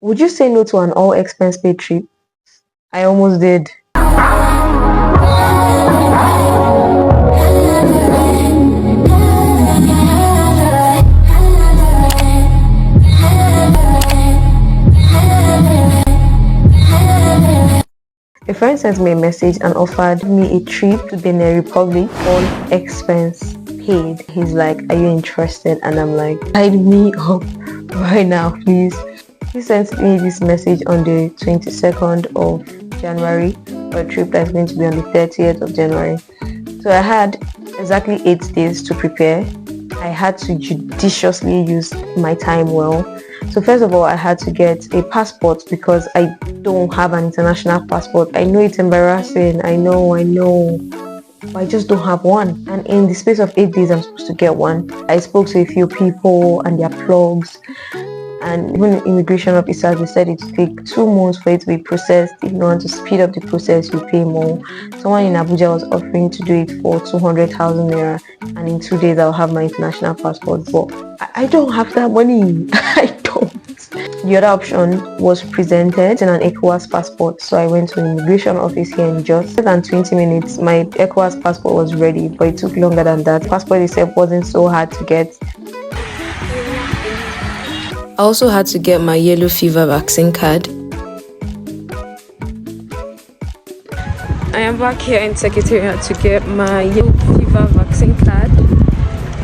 Would you say no to an all expense paid trip? I almost did. A friend sent me a message and offered me a trip to Benin Republic, all expense paid. He's like, are you interested? And I'm like, sign me up right now, please. He sent me this message on the 22nd of January for a trip that's going to be on the 30th of January. So I had exactly 8 days to prepare. I had to judiciously use my time well. So first of all, I had to get a passport because I don't have an international passport. I know it's embarrassing. I know. But I just don't have one. And in the space of 8 days, I'm supposed to get one. I spoke to a few people and their plugs. And even immigration officers, they said it would take 2 months for it to be processed. If you want to speed up the process, you pay more. Someone in Abuja was offering to do it for 200,000 naira, and in 2 days I'll have my international passport. But I don't have that money. I don't. The other option was presented in an ECOWAS passport. So I went to an immigration office here in just less than 20 minutes. My ECOWAS passport was ready, but it took longer than that. Passport itself wasn't so hard to get. I also had to get my yellow fever vaccine card. I am back here in Secretariat to get my yellow fever vaccine card,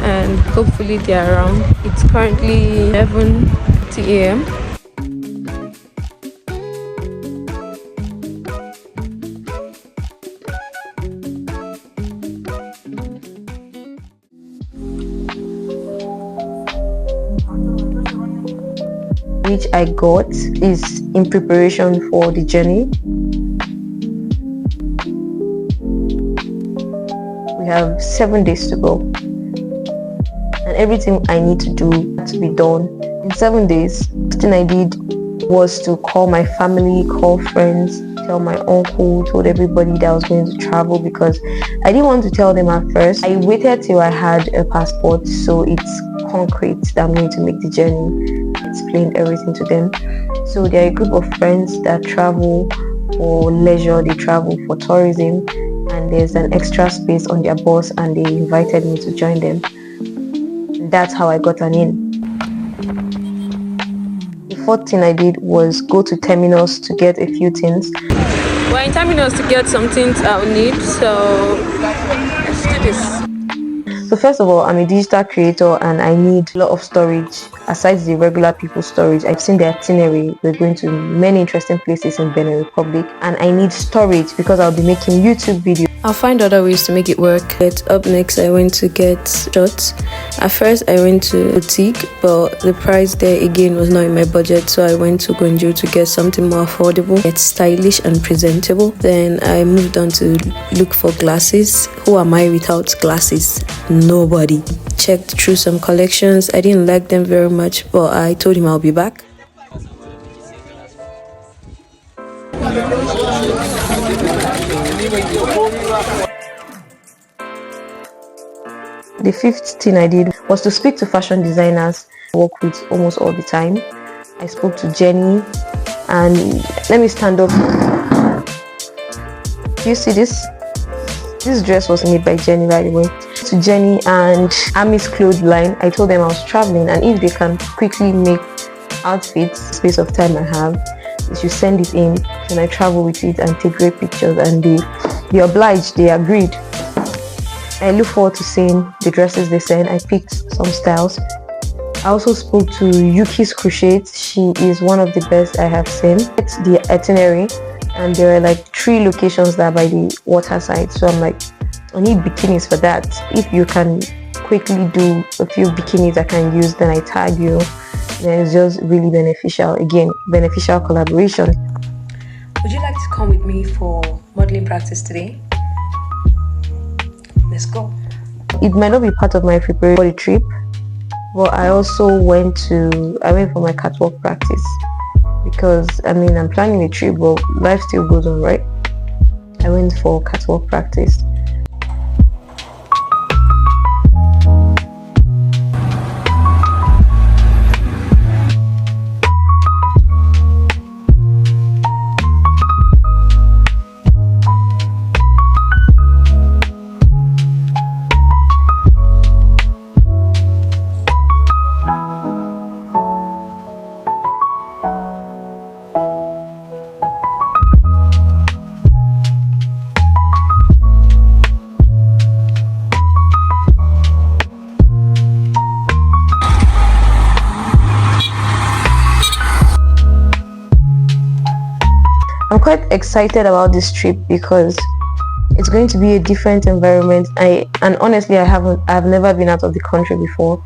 and hopefully they are around. It's currently 11:30 a.m. Which I got is in preparation for the journey. We have 7 days to go, and everything I need to do had to be done in 7 days. The thing I did was to call my family, call friends, tell my uncle, told everybody that I was going to travel because I didn't want to tell them at first. I waited till I had a passport, so it's concrete that I'm going to make the journey. Explained everything to them. So there are a group of friends that travel for leisure, they travel for tourism, and there's an extra space on their bus, and they invited me to join them. That's how I got an in. The fourth thing I did was go to Terminus to get a few things. We're in Terminus to get some things I'll need, so let's do this. So first of all, I'm a digital creator and I need a lot of storage. Aside the regular people storage, I've seen the itinerary. We're going to many interesting places in Benin Republic, and I need storage because I'll be making YouTube videos. I'll find other ways to make it work. Up next, I went to get shots. At first, I went to boutique, but the price there again was not in my budget, so I went to Gonjo to get something more affordable. It's stylish and presentable. Then I moved on to look for glasses. Who am I without glasses? Nobody. Checked through some collections. I didn't like them very much, but I told him I'll be back. The fifth thing I did was to speak to fashion designers I work with almost all the time. I spoke to Jenny, and let me stand up. Do you see this? This dress was made by Jenny, by the way. To Jenny and Ami's clothesline, I told them I was traveling, and if they can quickly make outfits, space of time I have, they should send it in, and I travel with it and take great pictures, and they obliged, they agreed. I look forward to seeing the dresses they send. I picked some styles. I also spoke to Yuki's Crochet. She is one of the best I have seen. It's the itinerary, and there are like 3 locations that are by the water side. So I'm like, I need bikinis for that. If you can quickly do a few bikinis I can use, then I tag you. Then it's just really beneficial. Again, beneficial collaboration. Would you like to come with me for modeling practice today? Let's go. It might not be part of my preparation for the trip, but I also went for my catwalk practice because I'm planning a trip, but life still goes on, right? I went for catwalk practice. I'm quite excited about this trip because it's going to be a different environment. And honestly, I've never been out of the country before,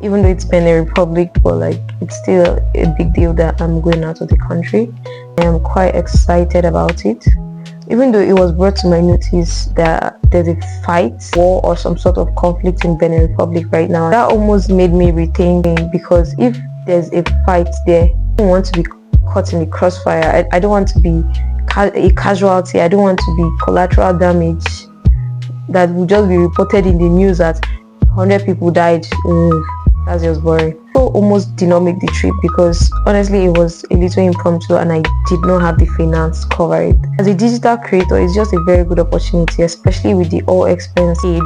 even though it's Benin Republic, but like it's still a big deal that I'm going out of the country. I am quite excited about it, even though it was brought to my notice that there's a fight, war, or some sort of conflict in Benin Republic right now. That almost made me rethink, because if there's a fight there, I don't want to be caught in the crossfire. I don't want to be a casualty. I don't want to be collateral damage that will just be reported in the news that 100 people died. That's just boring. So almost did not make the trip because honestly it was a little impromptu and I did not have the finance to cover it. As a digital creator, it's just a very good opportunity, especially with the all expense aid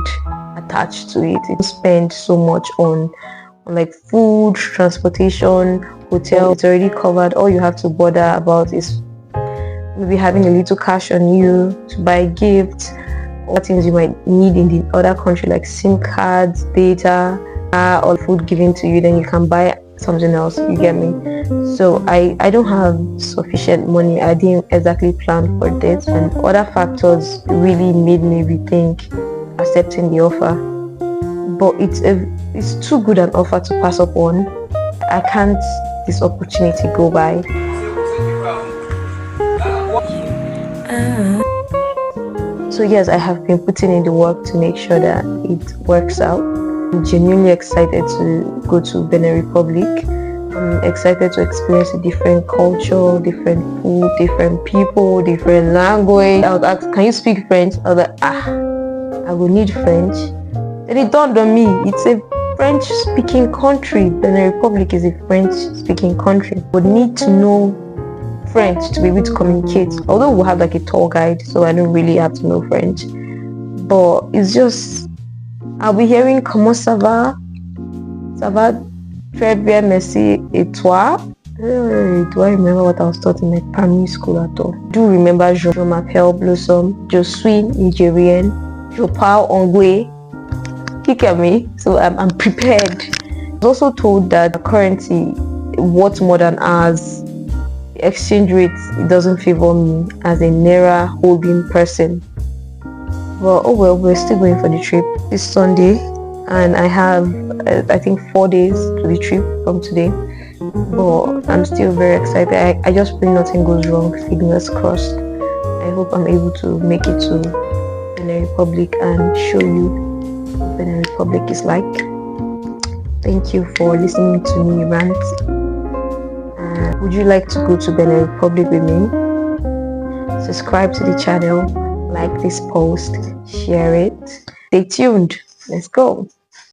attached to it. You spend so much on like food, transportation, hotel. It's already covered. All you have to bother about is maybe having a little cash on you to buy gifts or things you might need in the other country, like SIM cards, data, or food given to you. Then you can buy something else, you get me? So I don't have sufficient money. I didn't exactly plan for this, and other factors really made me rethink accepting the offer. But it's too good an offer to pass up on. I can't this opportunity go by. So yes, I have been putting in the work to make sure that it works out. I'm genuinely excited to go to Benin Republic. I'm excited to experience a different culture, different food, different people, different language. I was asked, can you speak French? I was like, I will need French. Then it dawned on me, it's a French-speaking country. Benin Republic is a French-speaking country. Would need to know French to be able to communicate. Although we'll have like a tour guide, so I don't really have to know French. But it's just, I'll be hearing comment ça va? Ça va très bien, merci. Et toi? Do I remember what I was taught in my primary school at all? Do remember je m'appelle Blossom, je suis Nigerian, je parle anglais. Kick at me, so I'm prepared. I was also told that the currency worth more than ours. The exchange rate, it doesn't favor me as a Naira holding person. But oh well, we're still going for the trip. This Sunday, and I have I think 4 days to the trip from today. But I'm still very excited. I just pray nothing goes wrong. Fingers crossed. I hope I'm able to make it to Benin Republic and show you what Benin Republic is like. Thank you for listening to me rant. Would you like to go to Benin Republic with me? Subscribe to the channel, like this post, share it. Stay tuned. Let's go.